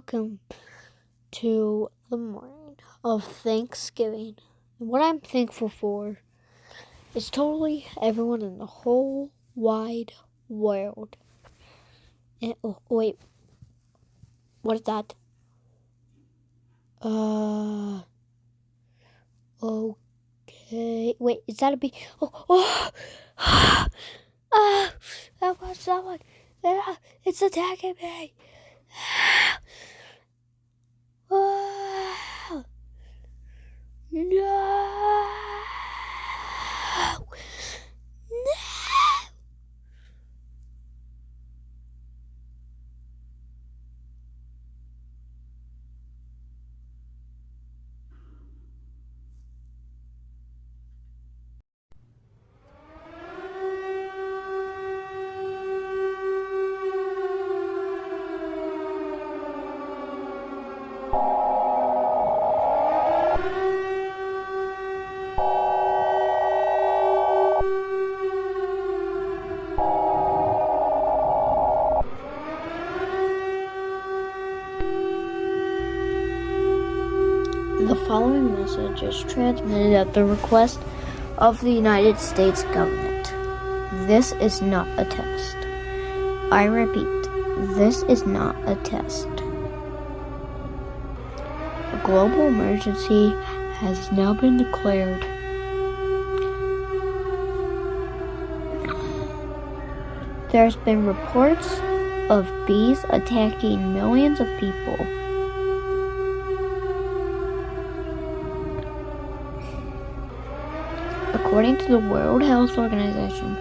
welcome to the morning of Thanksgiving. And what I'm thankful for is totally everyone in the whole wide world. And, oh, wait, what is that? Okay, wait, is that a bee? That was someone. It's attacking me. No! The following message is transmitted at the request of the United States government. This is not a test. I repeat, this is not a test. A global emergency has now been declared. There's been reports of bees attacking millions of people. According to the World Health Organization,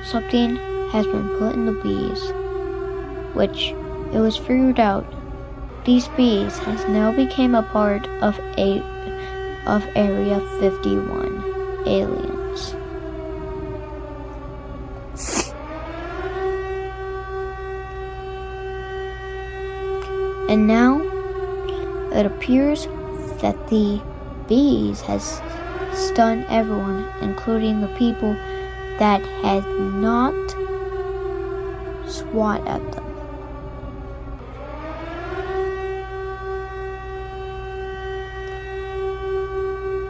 something has been put in the bees, which it was figured out these bees has now become a part of Area 51 aliens. And now it appears that the bees has stunned everyone, including the people that had not swat at them.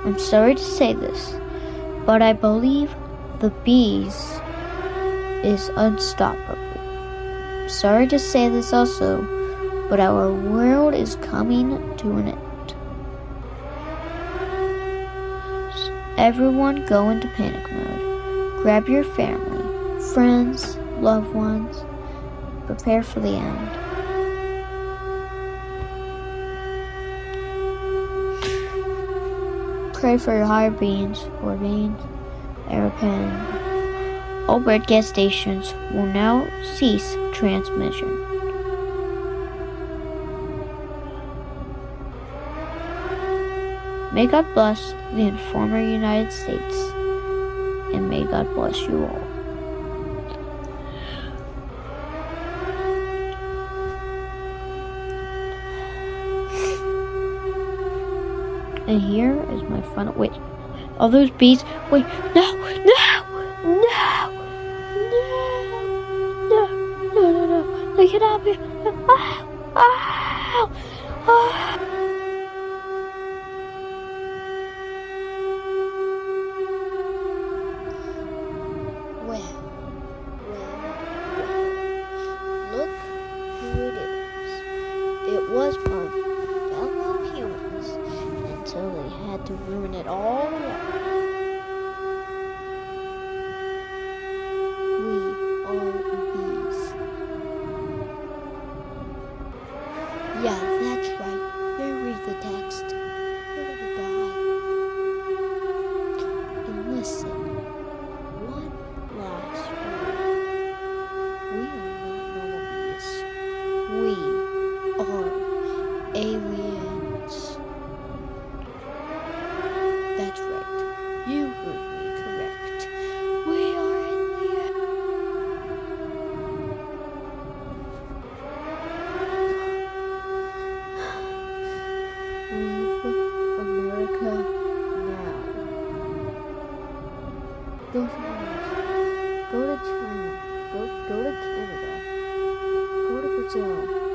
I'm sorry to say this, but I believe the bees is unstoppable. Sorry to say this also, but our world is coming to an end. Everyone go into panic mode. Grab your family, friends, loved ones. Prepare for the end. Pray for your higher beings or beings. Airplane. All broadcast stations will now cease transmission. May God bless the informer United States, and may God bless you all. And here is my final. Wait, all those bees. Wait, no! Get out of here! Well, look who it is. It was our fellow humans until they had to ruin it all up. We are bees. Yeah, that's right. They read the text. We're gonna die. And listen. One last rule. We are not normal bees. We are aliens. That's right. You heard me correct. We are aliens. Leave America now. Go somewhere else. Go to China. Go to Canada. Go to Brazil.